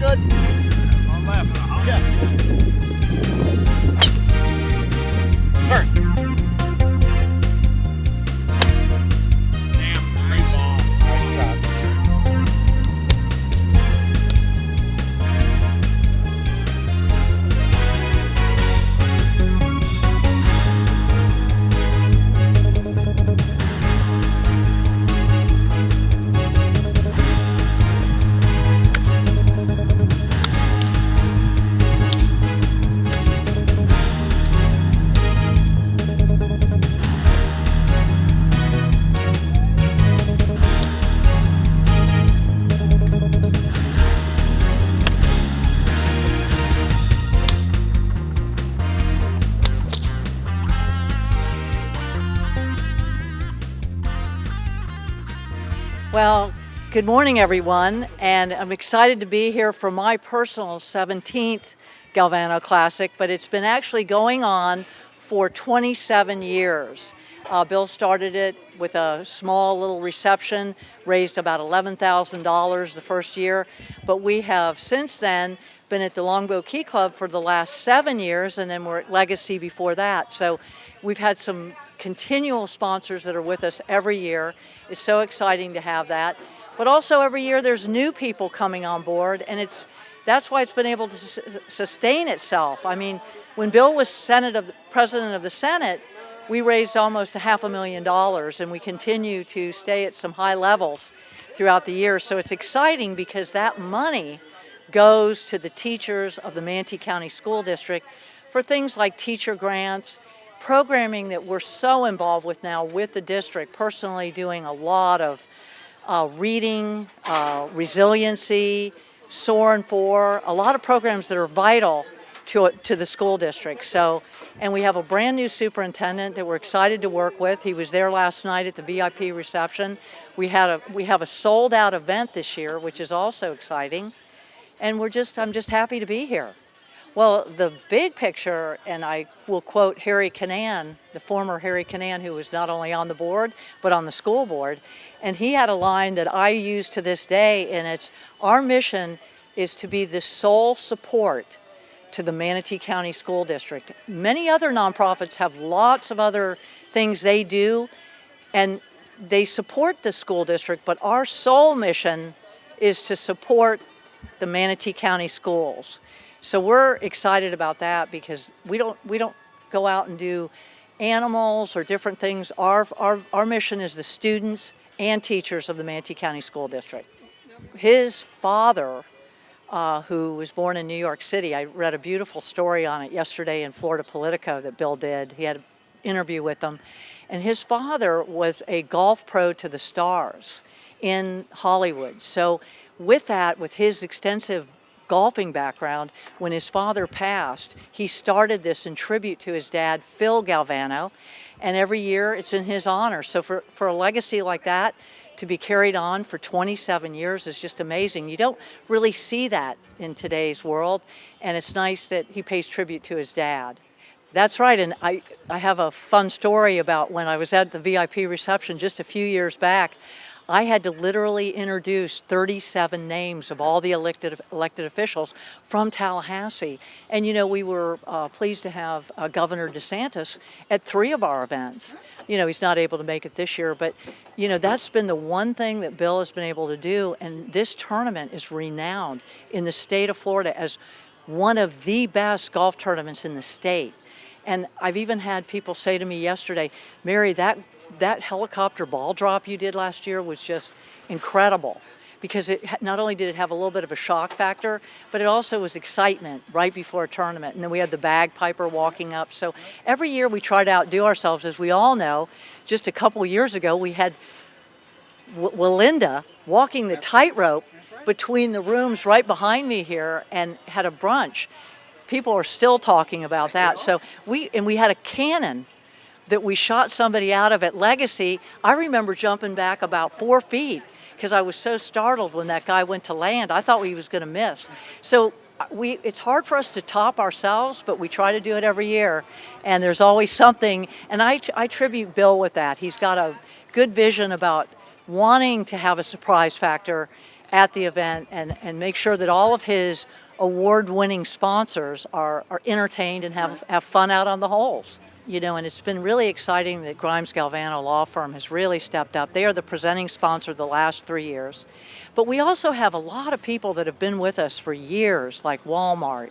good. On left. Yeah. Turn. Stamp. Great ball. Nice job. Well, good morning, everyone, and I'm excited to be here for my personal 17th Galvano Classic, but it's been actually going on for 27 years. Bill started it with a small little reception, raised about $11,000 the first year, but we have since then been at the Longbow Key Club for the last 7 years, and then we're at Legacy before that. So we've had some continual sponsors that are with us every year. It's so exciting to have that. But also every year there's new people coming on board, and that's why it's been able to sustain itself. I mean, when Bill was President of the Senate, we raised almost $500,000, and we continue to stay at some high levels throughout the year. So it's exciting because that money goes to the teachers of the Manatee County School District for things like teacher grants, programming that we're so involved with now with the district, personally doing a lot of reading, resiliency, SOAR and 4, a lot of programs that are vital to the school district. So, and we have a brand new superintendent that we're excited to work with. He was there last night at the VIP reception. We have a sold out event this year, which is also exciting. And I'm just happy to be here. Well, the big picture, and I will quote Harry Canaan, the former Harry Canaan, who was not only on the board, but on the school board. And he had a line that I use to this day, and it's, our mission is to be the sole support to the Manatee County School District. Many other nonprofits have lots of other things they do, and they support the school district, but our sole mission is to support the Manatee County schools. So we're excited about that because we don't go out and do animals or different things. Our mission is the students and teachers of the Manatee County School District. His father, who was born in New York City, I read a beautiful story on it yesterday in Florida Politico that Bill did. He had an interview with them. And his father was a golf pro to the stars in Hollywood. So with that, with his extensive golfing background, when his father passed, he started this in tribute to his dad, Phil Galvano, and every year it's in his honor. So for a legacy like that to be carried on for 27 years is just amazing. You don't really see that in today's world, and it's nice that he pays tribute to his dad. That's right, and I have a fun story about when I was at the VIP reception just a few years back. I had to literally introduce 37 names of all the elected officials from Tallahassee. And you know, we were pleased to have Governor DeSantis at 3 of our events. You know, he's not able to make it this year, but you know, that's been the one thing that Bill has been able to do. And this tournament is renowned in the state of Florida as one of the best golf tournaments in the state. And I've even had people say to me yesterday, Mary, that helicopter ball drop you did last year was just incredible, because it not only did it have a little bit of a shock factor, but it also was excitement right before a tournament. And then we had the bagpiper walking up. So every year we try to outdo ourselves. As we all know, just a couple years ago we had Walinda walking the tightrope between the rooms right behind me here and had a brunch. People are still talking about that. So we had a cannon that we shot somebody out of at Legacy. I remember jumping back about 4 feet because I was so startled when that guy went to land. I thought he was going to miss. So it's hard for us to top ourselves, but we try to do it every year. And there's always something, and I tribute Bill with that. He's got a good vision about wanting to have a surprise factor at the event and make sure that all of his award-winning sponsors are entertained and have fun out on the holes. And it's been really exciting that Grimes Galvano Law Firm has really stepped up. They are the presenting sponsor the last 3 years. But we also have a lot of people that have been with us for years, like Walmart.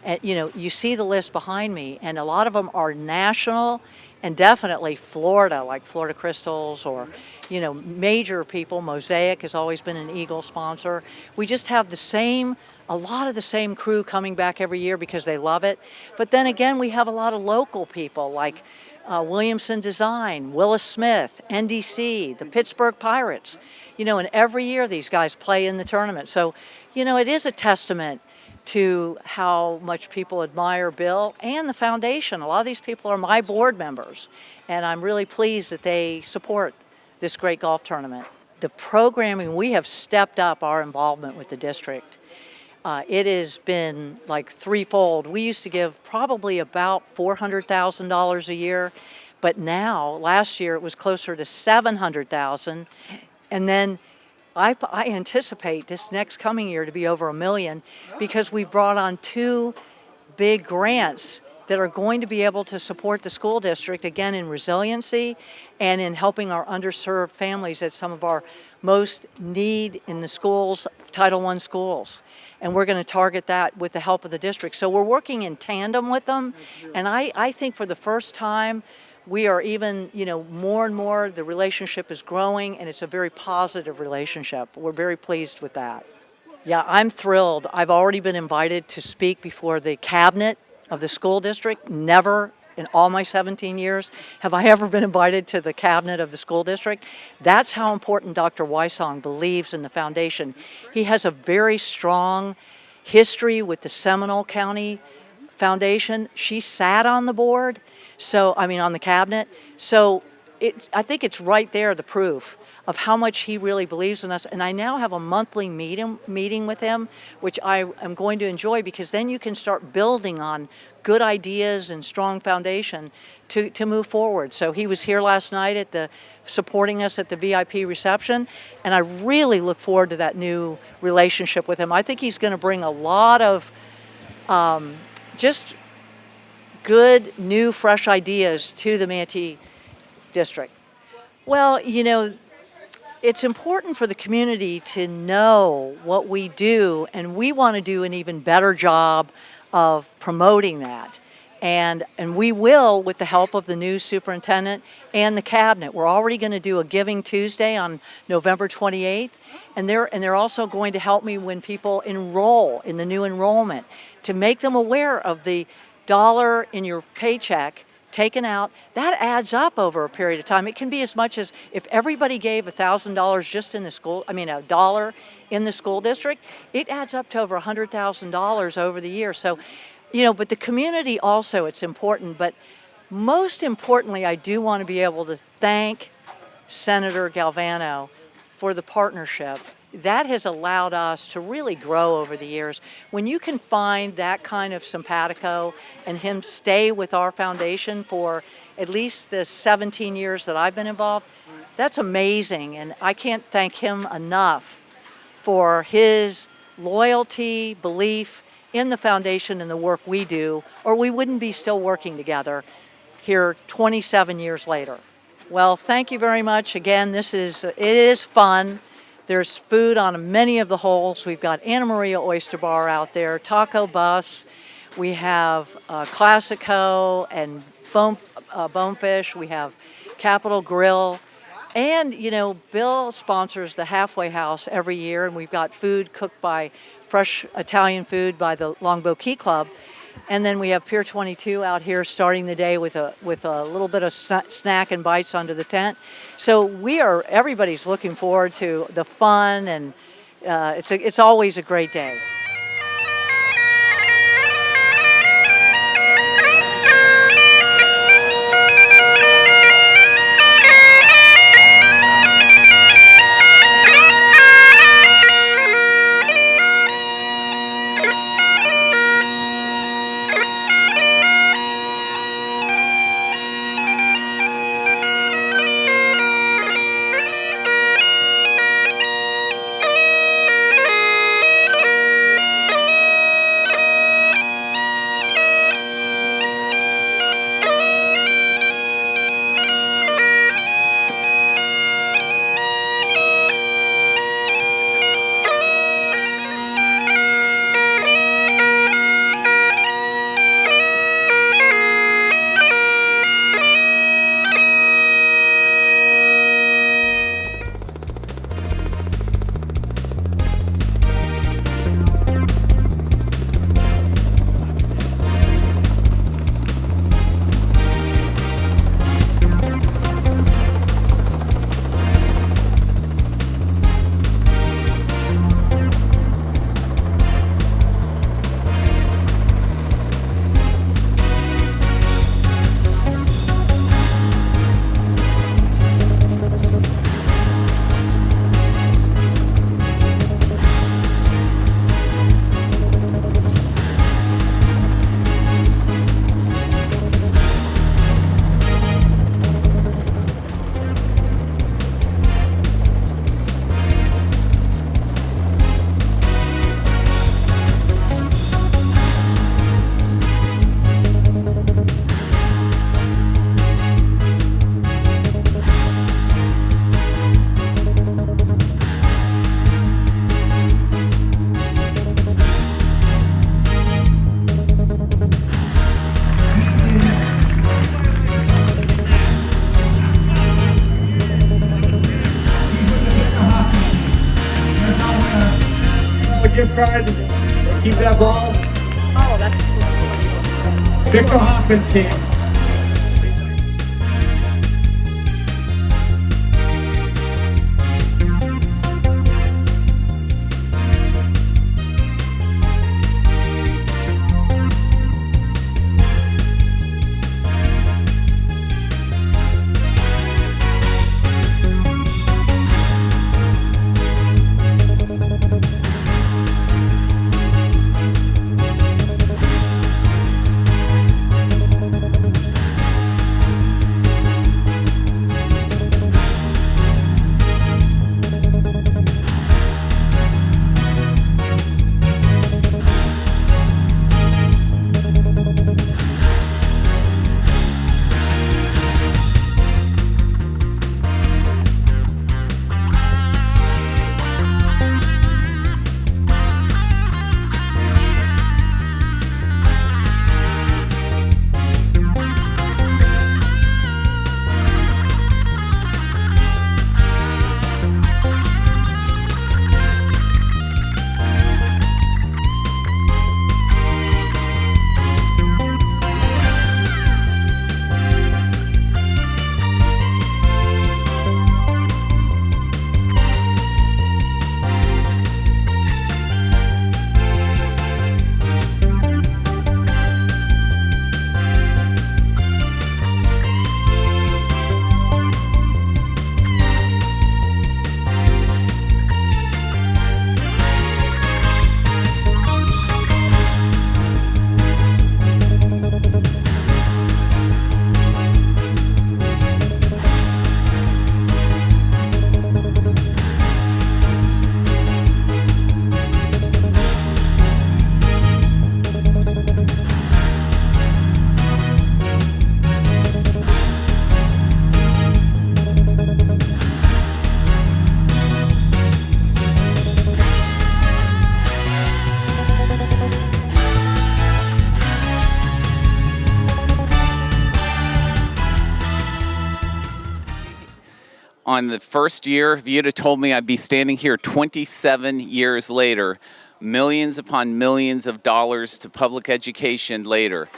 And, you see the list behind me, and a lot of them are national and definitely Florida, like Florida Crystals or, major people. Mosaic has always been an Eagle sponsor. We just have a lot of the same crew coming back every year because they love it. But then again, we have a lot of local people like Williamson Design, Willis Smith, NDC, the Pittsburgh Pirates. And every year these guys play in the tournament. So, it is a testament to how much people admire Bill and the foundation. A lot of these people are my board members, and I'm really pleased that they support this great golf tournament. The programming, we have stepped up our involvement with the district. It has been like threefold. We used to give probably about $400,000 a year, but now, last year, it was closer to $700,000. And then I anticipate this next coming year to be over $1 million because we've brought on 2 big grants that are going to be able to support the school district, again, in resiliency and in helping our underserved families at some of our most need in the schools, Title I schools. And we're going to target that with the help of the district. So we're working in tandem with them. And I think for the first time, we are even, more and more, the relationship is growing, and it's a very positive relationship. We're very pleased with that. Yeah, I'm thrilled. I've already been invited to speak before the cabinet of the school district. Never in all my 17 years have I ever been invited to the cabinet of the school district. That's how important Dr. Wysong believes in the foundation. He has a very strong history with the Seminole County Foundation. She sat on the board, on the cabinet. So I think it's right there, the proof of how much he really believes in us. And I now have a monthly meeting with him, which I am going to enjoy because then you can start building on good ideas and strong foundation to move forward. So he was here last night supporting us at the VIP reception, and I really look forward to that new relationship with him. I think he's going to bring a lot of just good, new, fresh ideas to the Manatee District. Well, it's important for the community to know what we do, and we want to do an even better job of promoting that. And we will, with the help of the new superintendent and the cabinet. We're already going to do a Giving Tuesday on November 28th, and they're also going to help me when people enroll in the new enrollment to make them aware of the dollar in your paycheck taken out. That adds up over a period of time. It can be as much as if everybody gave $1,000 just in the school, a dollar in the school district, it adds up to over $100,000 over the year. So, but the community also, it's important. But most importantly, I do want to be able to thank Senator Galvano for the partnership. That has allowed us to really grow over the years. When you can find that kind of simpatico and him stay with our foundation for at least the 17 years that I've been involved, that's amazing. And I can't thank him enough for his loyalty, belief in the foundation and the work we do, or we wouldn't be still working together here 27 years later. Well, thank you very much. Again, it is fun. There's food on many of the holes. We've got Anna Maria Oyster Bar out there, Taco Bus. We have Classico and Bonefish. We have Capitol Grill. And, Bill sponsors the Halfway House every year, and we've got food cooked by fresh Italian food by the Longboat Key Club. And then we have Pier 22 out here starting the day with a little bit of snack and bites under the tent. So everybody's looking forward to the fun, and it's always a great day. gift card. Keep that ball. Oh, that's Victor Hoffman's team. On the first year, if you'd have told me I'd be standing here 27 years later, millions upon millions of dollars to public education later,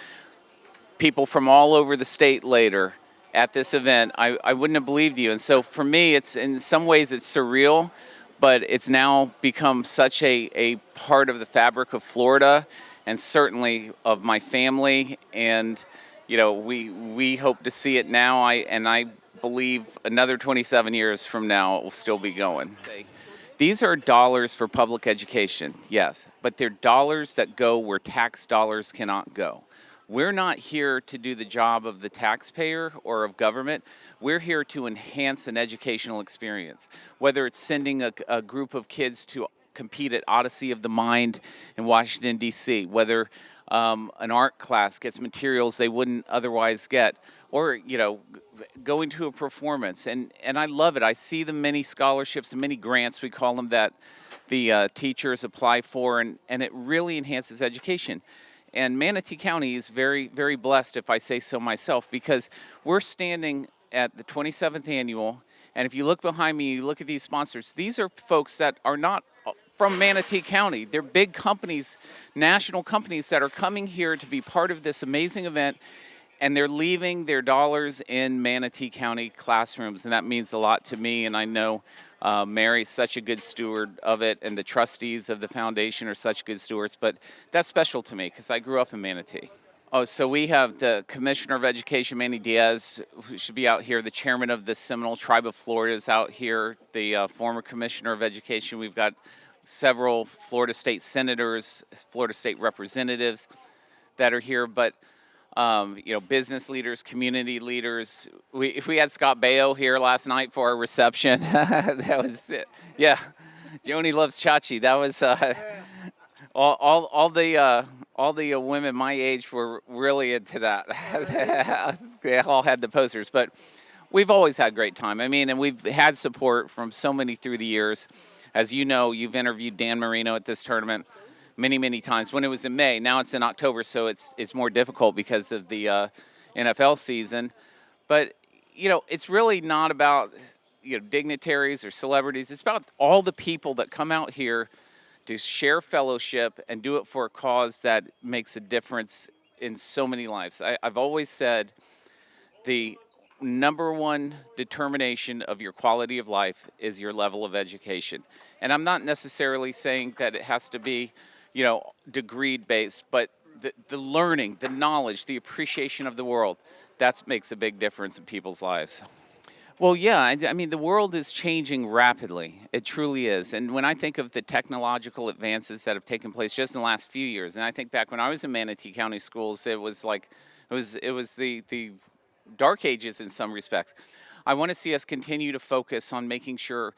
people from all over the state later at this event, I wouldn't have believed you. And so for me, it's in some ways it's surreal, but it's now become such a part of the fabric of Florida and certainly of my family. And, you know, we hope to see it now. I believe another 27 years from now it will still be going. These are dollars for public education, yes, but they're dollars that go where tax dollars cannot go. We're not here to do the job of the taxpayer or of government. We're here to enhance an educational experience, whether it's sending a group of kids to compete at Odyssey of the Mind in Washington, D.C., whether an art class gets materials they wouldn't otherwise get, or, you know, going to a performance. And I love it. I see the many scholarships, the many grants, we call them, that the teachers apply for, and it really enhances education. And Manatee County is very, very blessed, if I say so myself, because we're standing at the 27th annual, and if you look behind me, you look at these sponsors, these are folks that are not from Manatee County. They're big companies, national companies that are coming here to be part of this amazing event, and they're leaving their dollars in Manatee County classrooms, and that means a lot to me, and I know Mary's such a good steward of it, and the trustees of the foundation are such good stewards, but that's special to me because I grew up in Manatee. Oh, so we have the Commissioner of Education, Manny Diaz, who should be out here. The chairman of the Seminole Tribe of Florida is out here. The former Commissioner of Education. We've got several Florida State senators, Florida State representatives that are here, but you know, business leaders, community leaders. We had Scott Baio here last night for our reception. That was it. Yeah, Joni loves Chachi. That was all the women my age were really into that. They all had the posters, but we've always had a great time. I mean, and we've had support from so many through the years. As you know, you've interviewed Dan Marino at this tournament many, many times when it was in May. Now it's in October, so it's more difficult because of the NFL season. But, you know, it's really not about, you know, dignitaries or celebrities. It's about all the people that come out here to share fellowship and do it for a cause that makes a difference in so many lives. I've always said the number one determination of your quality of life is your level of education. And I'm not necessarily saying that it has to be, degree based, but the learning, the knowledge, the appreciation of the world, that makes a big difference in people's lives. Well, yeah, I mean, the world is changing rapidly. It truly is. And when I think of the technological advances that have taken place just in the last few years, and I think back when I was in Manatee County schools, it was the dark ages in some respects. I want to see us continue to focus on making sure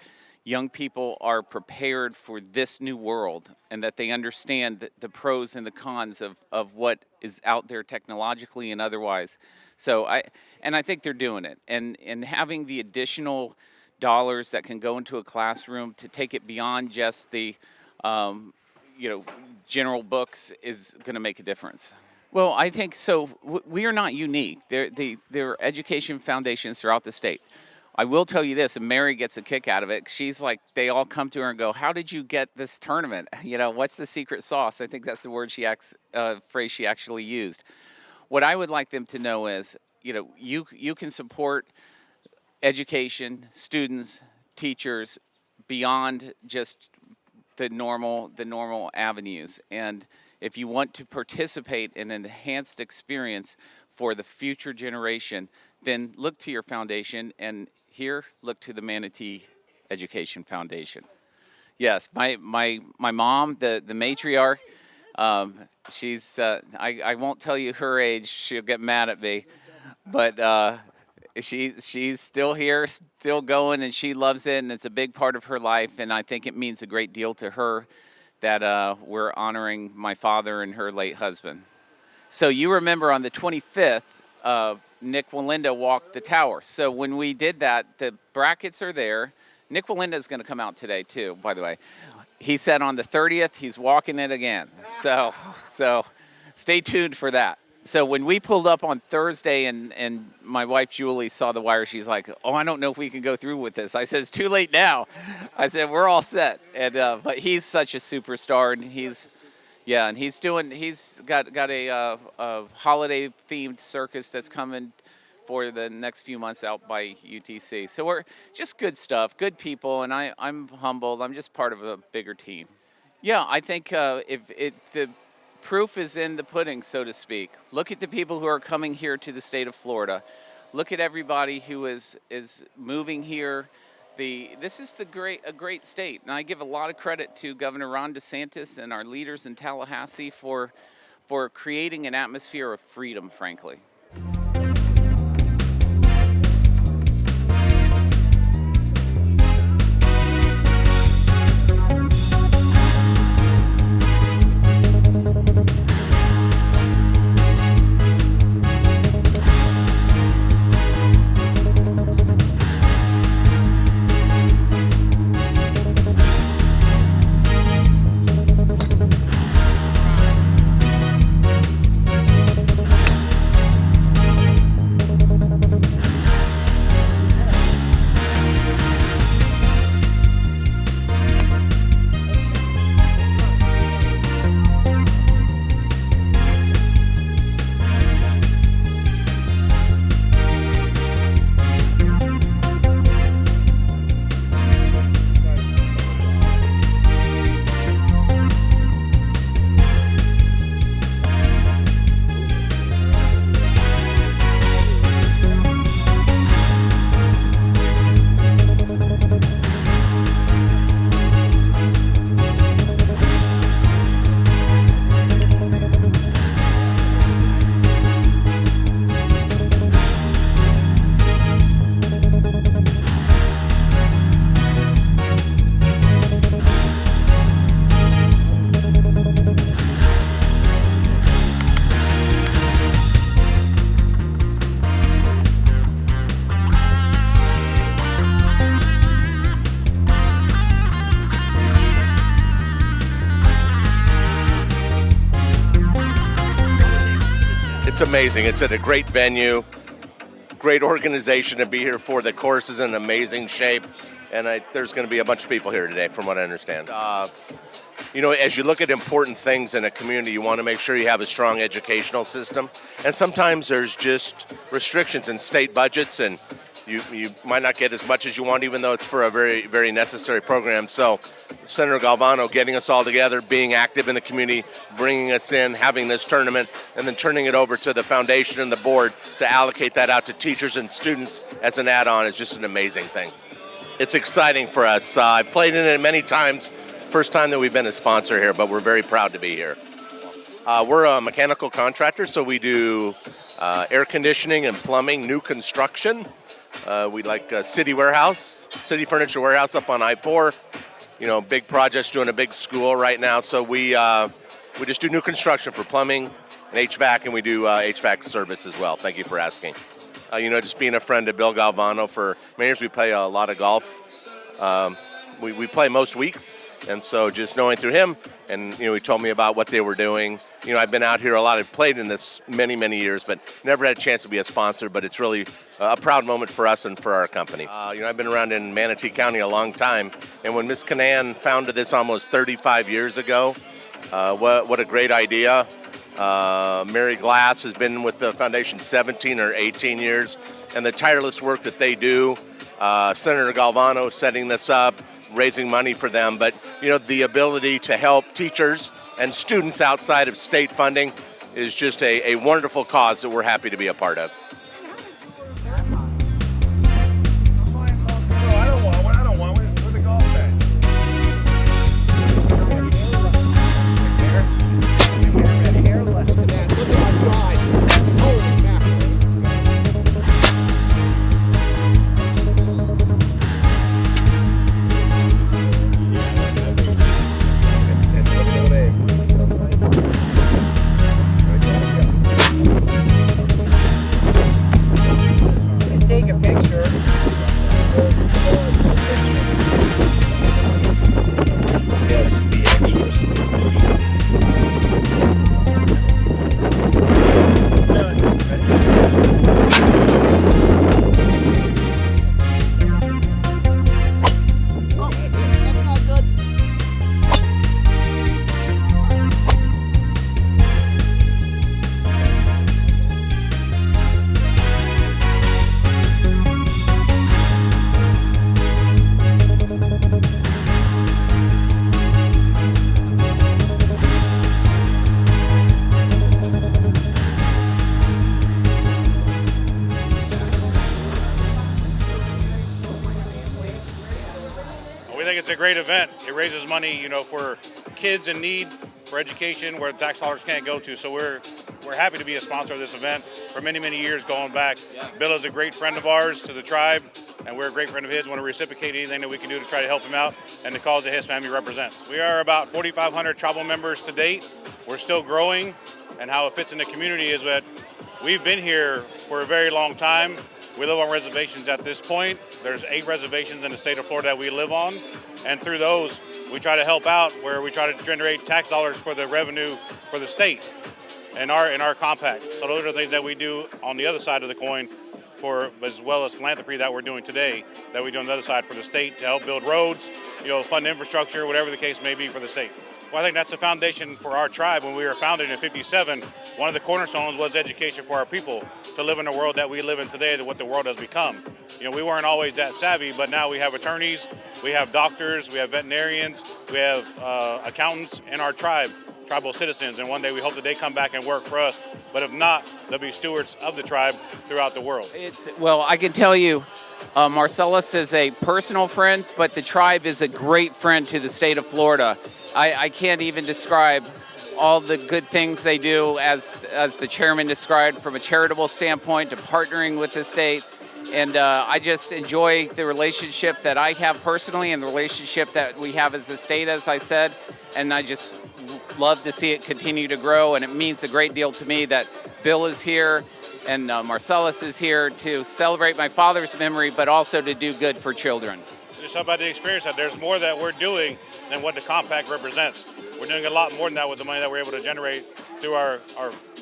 young people are prepared for this new world and that they understand the pros and the cons of what is out there technologically and otherwise. So I think they're doing it. And having the additional dollars that can go into a classroom to take it beyond just the general books is going to make a difference. Well, I think so. We are not unique. There are education foundations throughout the state. I will tell you this, and Mary gets a kick out of it. She's like, they all come to her and go, "How did you get this tournament? What's the secret sauce?" I think that's the word phrase she actually used. What I would like them to know is, you can support education, students, teachers beyond just the normal avenues. And if you want to participate in an enhanced experience for the future generation, then look to your foundation, and here, look to the Manatee Education Foundation. Yes, my mom, the matriarch, she's, I won't tell you her age, she'll get mad at me, but she's still here, still going, and she loves it, and it's a big part of her life, and I think it means a great deal to her that we're honoring my father and her late husband. So you remember on the 25th, Nick Walinda walked the tower. So when we did that, the brackets are there. Nick Walinda is going to come out today too, by the way. He said on the 30th, he's walking it again. So stay tuned for that. So when we pulled up on Thursday and my wife Julie saw the wire, she's like, "Oh, I don't know if we can go through with this." I said, "It's too late now." I said, "We're all set." And but he's such a superstar, and he's got a holiday themed circus that's coming for the next few months out by UTC. So we're just good stuff, good people, and I'm humbled. I'm just part of a bigger team. Yeah, I think the proof is in the pudding, so to speak. Look at the people who are coming here to the state of Florida. Look at everybody who is moving here. This is a great state, and I give a lot of credit to Governor Ron DeSantis and our leaders in Tallahassee for creating an atmosphere of freedom, frankly. It's amazing. It's at a great venue, great organization to be here for. The course is in amazing shape, and there's going to be a bunch of people here today, from what I understand. You know, as you look at important things in a community, you want to make sure you have a strong educational system. And sometimes there's just restrictions in state budgets, and you might not get as much as you want, even though it's for a very, very necessary program. So Senator Galvano getting us all together, being active in the community, bringing us in, having this tournament, and then turning it over to the foundation and the board to allocate that out to teachers and students as an add-on is just an amazing thing. It's exciting for us. I've played in it many times. First time that we've been a sponsor here, but we're very proud to be here. We're a mechanical contractor, so we do air conditioning and plumbing, new construction. We like City Furniture Warehouse up on I-4. You know, big projects, doing a big school right now. So we just do new construction for plumbing and HVAC, and we do HVAC service as well. Thank you for asking. You know, just being a friend of Bill Galvano for many years, we play a lot of golf. We play most weeks, and so just knowing through him, and you know, he told me about what they were doing. You know, I've been out here a lot. I've played in this many, many years, but never had a chance to be a sponsor. But it's really a proud moment for us and for our company. You know, I've been around in Manatee County a long time, and when Ms. Canan founded this almost 35 years ago, what a great idea. Mary Glass has been with the foundation 17 or 18 years, and the tireless work that they do. Senator Galvano setting this up, raising money for them, but you know, the ability to help teachers and students outside of state funding is just a wonderful cause that we're happy to be a part of. I don't want one. I don't want one. It's for the golf bag. Look at my drive. Holy mackerel. Take a picture. Yes, the extra solution. We think it's a great event. It raises money, you know, for kids in need, for education, where tax dollars can't go to. So we're happy to be a sponsor of this event for many, many years going back. Yeah. Bill is a great friend of ours to the tribe, and we're a great friend of his. Want to reciprocate anything that we can do to try to help him out and the cause that his family represents. We are about 4,500 tribal members to date. We're still growing, and how it fits in the community is that we've been here for a very long time. We live on reservations at this point. There's 8 reservations in the state of Florida that we live on. And through those, we try to help out where we try to generate tax dollars for the revenue for the state in our compact. So those are the things that we do on the other side of the coin, for as well as philanthropy that we're doing today, that we do on the other side for the state to help build roads, you know, fund infrastructure, whatever the case may be for the state. Well, I think that's the foundation for our tribe. When we were founded in '57, one of the cornerstones was education for our people to live in the world that we live in today, what the world has become. You know, we weren't always that savvy, but now we have attorneys, we have doctors, we have veterinarians, we have accountants in our tribe, tribal citizens, and one day we hope that they come back and work for us. But if not, they'll be stewards of the tribe throughout the world. Well, I can tell you, Marcellus is a personal friend, but the tribe is a great friend to the state of Florida. I can't even describe all the good things they do, as the chairman described, from a charitable standpoint to partnering with the state. And I just enjoy the relationship that I have personally and the relationship that we have as a state, as I said. And I just love to see it continue to grow. And it means a great deal to me that Bill is here and Marcellus is here to celebrate my father's memory, but also to do good for children. Just about the experience that there's more that we're doing than what the compact represents. We're doing a lot more than that with the money that we're able to generate through our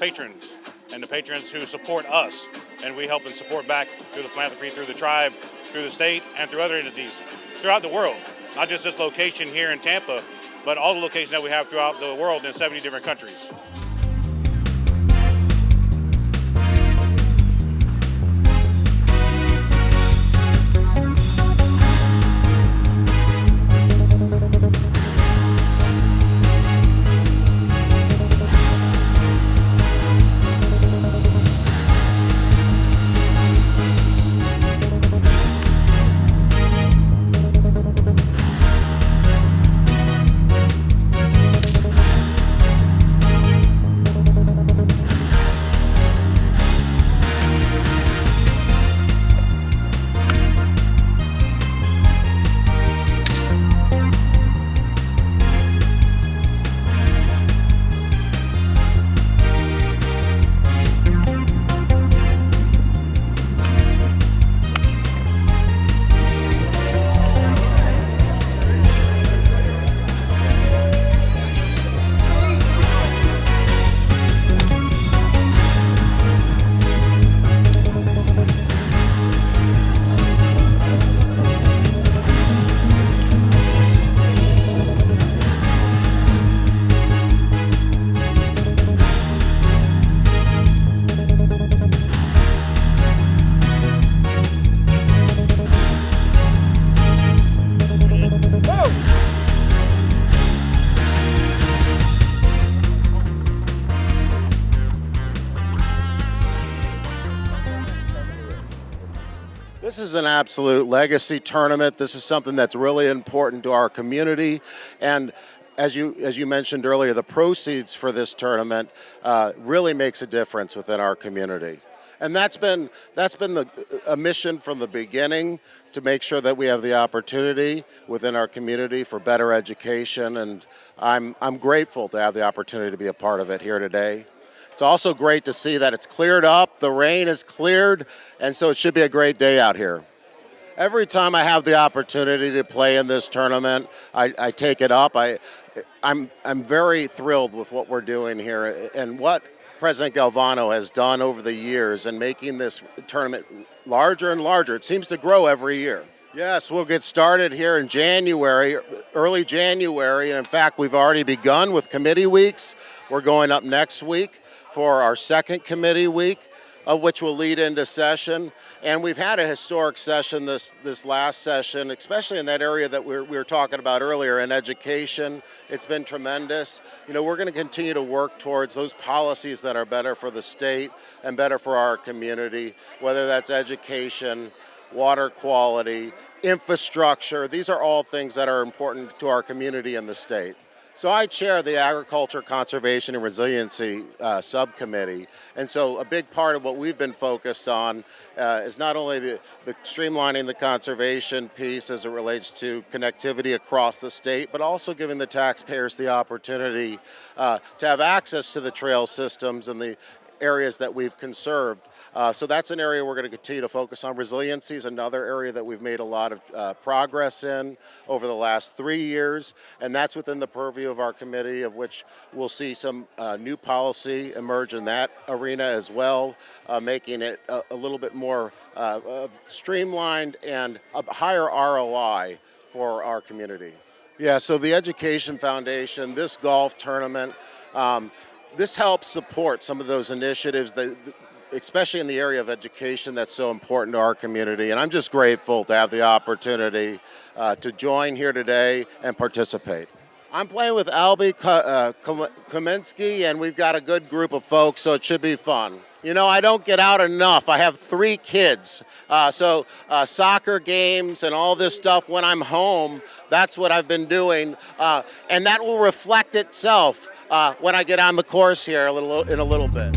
patrons and the patrons who support us. And we help and support back through the philanthropy, through the tribe, through the state, and through other entities throughout the world. Not just this location here in Tampa, but all the locations that we have throughout the world in 70 different countries. This is an absolute legacy tournament. This is something that's really important to our community. And as you mentioned earlier, the proceeds for this tournament really makes a difference within our community. And that's been a mission from the beginning, to make sure that we have the opportunity within our community for better education. And I'm grateful to have the opportunity to be a part of it here today. It's also great to see that it's cleared up, the rain is cleared, and so it should be a great day out here. Every time I have the opportunity to play in this tournament, I take it up. I'm very thrilled with what we're doing here and what President Galvano has done over the years in making this tournament larger and larger. It seems to grow every year. Yes, we'll get started here in January, early January, and in fact, we've already begun with committee weeks. We're going up next week for our second committee week, of which will lead into session. And we've had a historic session this last session, especially in that area that we were talking about earlier in education. It's been tremendous. You know, we're going to continue to work towards those policies that are better for the state and better for our community, whether that's education, water quality, infrastructure. These are all things that are important to our community and the state. So I chair the Agriculture, Conservation, and Resiliency Subcommittee, and so a big part of what we've been focused on is not only the streamlining the conservation piece as it relates to connectivity across the state, but also giving the taxpayers the opportunity to have access to the trail systems and the areas that we've conserved. So that's an area we're going to continue to focus on. Resiliency is another area that we've made a lot of progress in over the last 3 years, and that's within the purview of our committee, of which we'll see some new policy emerge in that arena as well, making it a little bit more streamlined and a higher ROI for our community. Yeah, so the Education Foundation, this golf tournament, this helps support some of those initiatives that, especially in the area of education, that's so important to our community. And I'm just grateful to have the opportunity to join here today and participate. I'm playing with Albie Kaminsky, and we've got a good group of folks, so it should be fun. You know, I don't get out enough. I have 3 kids. So soccer games and all this stuff when I'm home, that's what I've been doing. And that will reflect itself when I get on the course here in a little bit.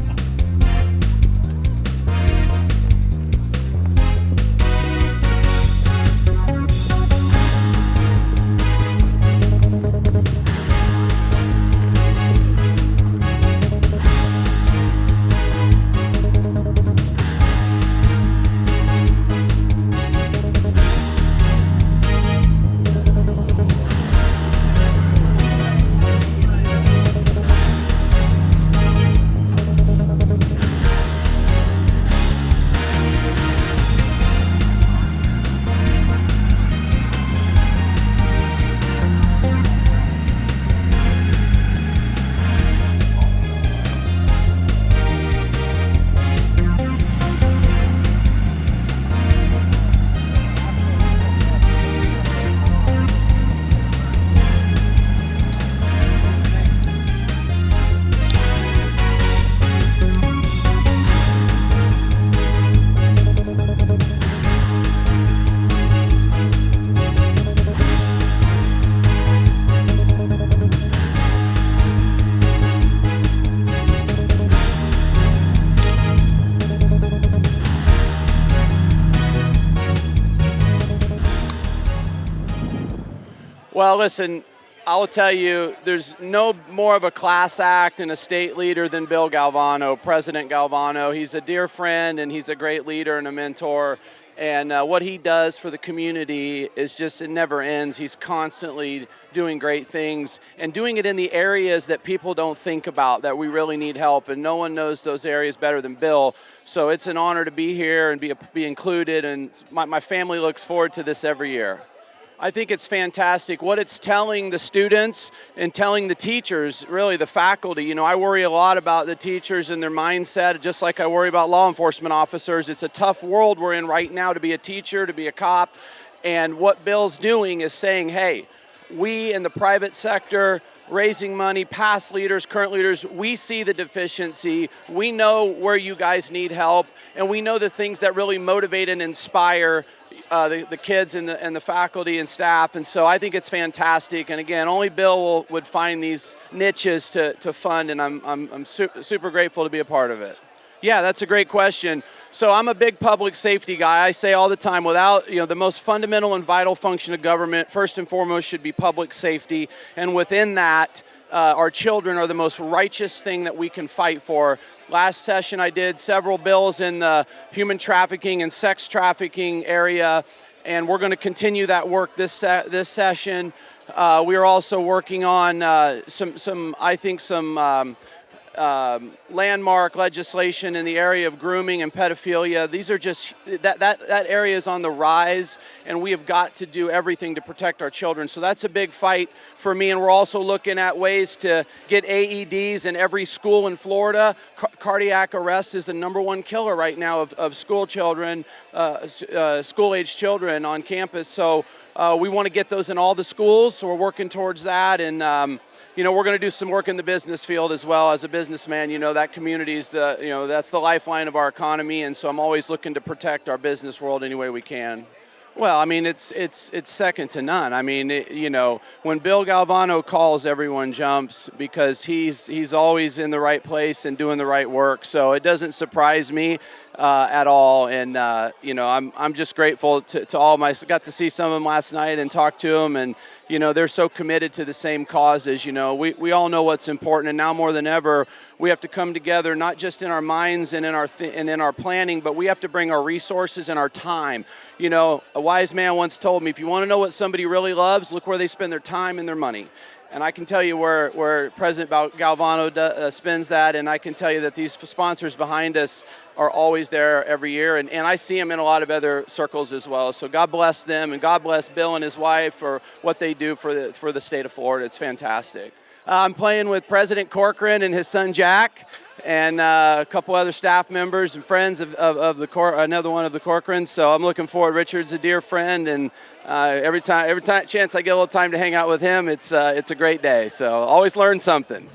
Well, listen, I'll tell you, there's no more of a class act and a state leader than Bill Galvano, President Galvano. He's a dear friend, and he's a great leader and a mentor. And what he does for the community is just, it never ends. He's constantly doing great things and doing it in the areas that people don't think about, that we really need help. And no one knows those areas better than Bill. So it's an honor to be here and be included. And my family looks forward to this every year. I think it's fantastic. What it's telling the students and telling the teachers, really the faculty. You know, I worry a lot about the teachers and their mindset, just like I worry about law enforcement officers. It's a tough world we're in right now to be a teacher, to be a cop. And what Bill's doing is saying, hey, we in the private sector, raising money, past leaders, current leaders, we see the deficiency. We know where you guys need help, and we know the things that really motivate and inspire the kids and the faculty and staff. And so I think it's fantastic. And again, only Bill would find these niches to fund, and I'm super grateful to be a part of it. Yeah, that's a great question. So I'm a big public safety guy. I say all the time, without, the most fundamental and vital function of government, first and foremost, should be public safety. And within that, our children are the most righteous thing that we can fight for. Last session, I did several bills in the human trafficking and sex trafficking area, and we're going to continue that work this session. We are also working on some landmark legislation in the area of grooming and pedophilia. These are just, that area is on the rise, and we have got to do everything to protect our children. So that's a big fight for me, and we're also looking at ways to get AEDs in every school in Florida. Cardiac arrest is the #1 killer right now of school children, school-age children on campus. So we want to get those in all the schools, so we're working towards that. And we're going to do some work in the business field as well. As a businessman, that community is that's the lifeline of our economy, and so I'm always looking to protect our business world any way we can. Well, I mean, it's second to none. I mean, when Bill Galvano calls, everyone jumps, because he's always in the right place and doing the right work. So it doesn't surprise me at all. And I'm just grateful to all got to see some of them last night and talk to them, and they're so committed to the same causes. We all know what's important, and now more than ever, we have to come together, not just in our minds and in our planning, but we have to bring our resources and our time. A wise man once told me, if you want to know what somebody really loves, look where they spend their time and their money. And I can tell you where President Galvano spends that, and I can tell you that these sponsors behind us are always there every year, and I see them in a lot of other circles as well. So God bless them, and God bless Bill and his wife for what they do for the state of Florida. It's fantastic. I'm playing with President Corcoran and his son Jack, and a couple other staff members and friends of another one of the Corcorans. So I'm looking forward. Richard's a dear friend, and every chance I get a little time to hang out with him, it's a great day. So always learn something.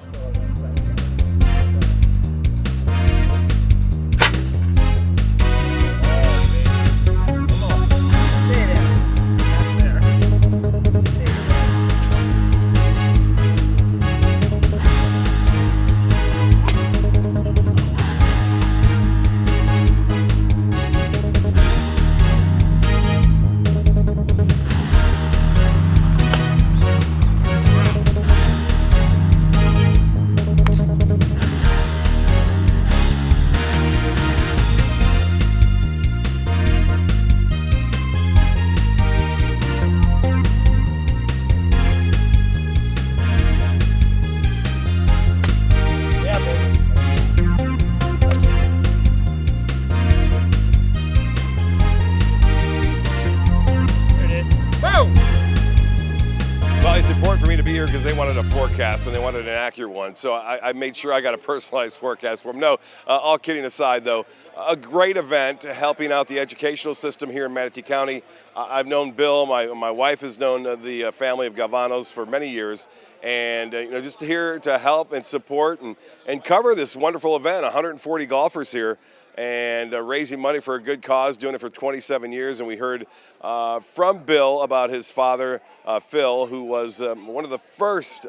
Because they wanted a forecast and they wanted an accurate one, so I made sure I got a personalized forecast for them. No, all kidding aside though, a great event helping out the educational system here in Manatee County. I've known Bill, my wife has known the family of Galvanos for many years, and just here to help and support and cover this wonderful event. 140 golfers here, and raising money for a good cause, doing it for 27 years. And we heard from Bill about his father, Phil, who was one of the first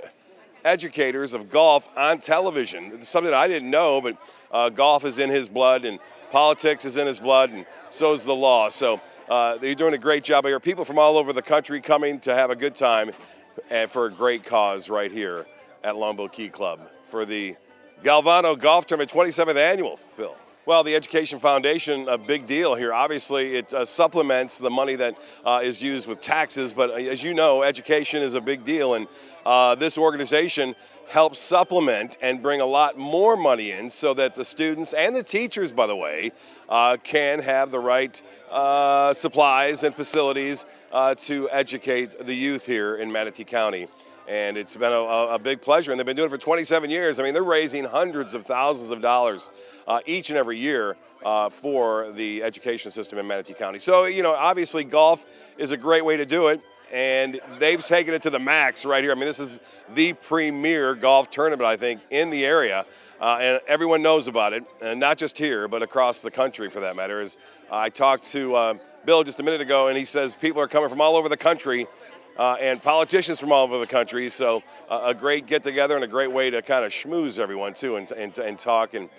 educators of golf on television. It's something I didn't know, but golf is in his blood, and politics is in his blood, and so is the law. So they're doing a great job here. People from all over the country coming to have a good time. and for a great cause right here at Longboat Key Club for the Galvano Golf Tournament 27th annual, Phil. Well, the Education Foundation, a big deal here. Obviously, it supplements the money that is used with taxes, but as you know, education is a big deal, and this organization helps supplement and bring a lot more money in so that the students and the teachers, by the way, can have the right supplies and facilities to educate the youth here in Manatee County. And it's been a big pleasure, and they've been doing it for 27 years. I mean, they're raising hundreds of thousands of dollars each and every year for the education system in Manatee County. So, you know, obviously golf is a great way to do it, and they've taken it to the max right here. I mean, this is the premier golf tournament, I think, in the area, and everyone knows about it, and not just here, but across the country for that matter. I talked to Bill just a minute ago, and he says people are coming from all over the country and politicians from all over the country. So a great get-together and a great way to kind of schmooze everyone, too, and talk and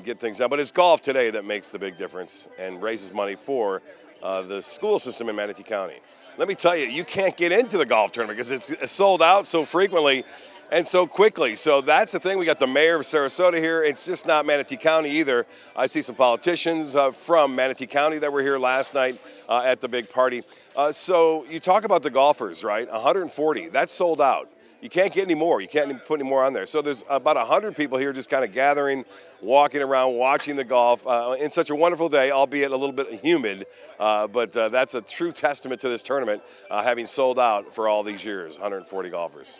get things done. But it's golf today that makes the big difference and raises money for the school system in Manatee County. Let me tell you, you can't get into the golf tournament because it's sold out so frequently and so quickly. So that's the thing. We got the mayor of Sarasota here. It's just not Manatee County either. I see some politicians from Manatee County that were here last night at the big party. So you talk about the golfers, right? 140, that's sold out. You can't get any more. You can't even put any more on there. So there's about 100 people here just kind of gathering, walking around, watching the golf in such a wonderful day, albeit a little bit humid. But that's a true testament to this tournament, having sold out for all these years, 140 golfers.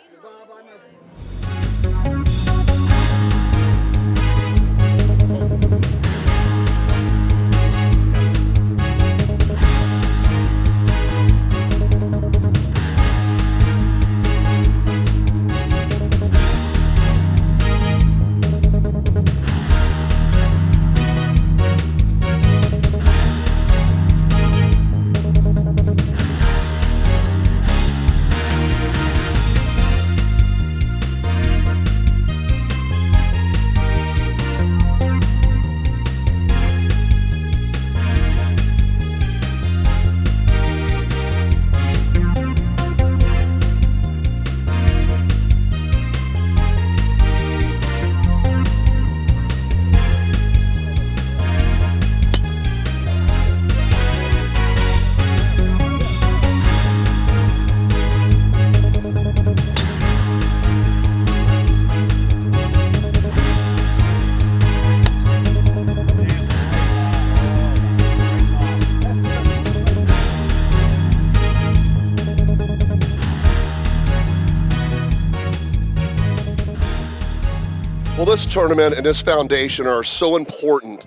Well, this tournament and this foundation are so important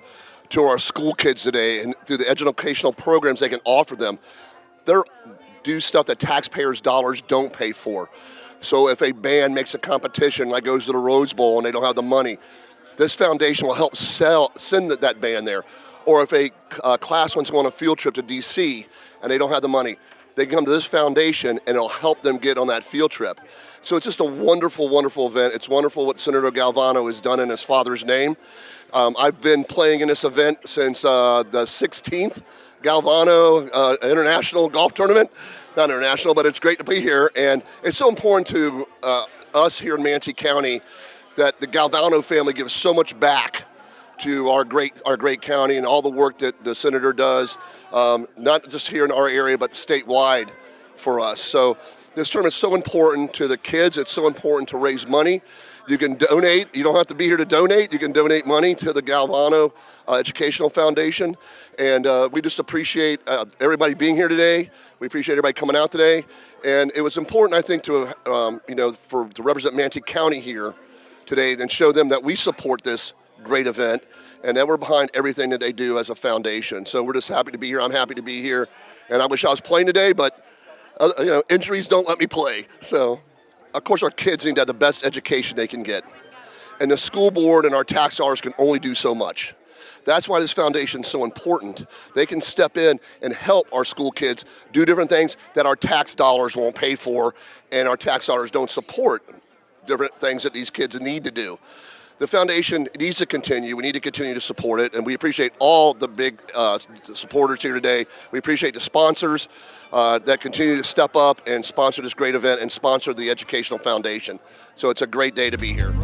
to our school kids today, and through the educational programs they can offer them. They do stuff that taxpayers' dollars don't pay for. So if a band makes a competition, like goes to the Rose Bowl and they don't have the money, this foundation will help send that band there. Or if a class wants to go on a field trip to DC and they don't have the money, they can come to this foundation and it'll help them get on that field trip. So it's just a wonderful, wonderful event. It's wonderful what Senator Galvano has done in his father's name. I've been playing in this event since the 16th Galvano International Golf Tournament. Not international, but it's great to be here. And it's so important to us here in Manatee County that the Galvano family gives so much back to our great county and all the work that the senator does, not just here in our area, but statewide for us. So this tournament is so important to the kids. It's so important to raise money. You can donate. You don't have to be here to donate. You can donate money to the Galvano Educational Foundation. And we just appreciate everybody being here today. We appreciate everybody coming out today. And it was important, I think, to to represent Manatee County here today and show them that we support this great event and that we're behind everything that they do as a foundation. So we're just happy to be here. I'm happy to be here. And I wish I was playing today, but injuries don't let me play. So, of course, our kids need to have the best education they can get. And the school board and our tax dollars can only do so much. That's why this foundation is so important. They can step in and help our school kids do different things that our tax dollars won't pay for, and our tax dollars don't support different things that these kids need to do. the foundation needs to continue. We need to continue to support it, and we appreciate all the big supporters here today. We appreciate the sponsors that continue to step up and sponsor this great event and sponsor the Educational Foundation. So it's a great day to be here.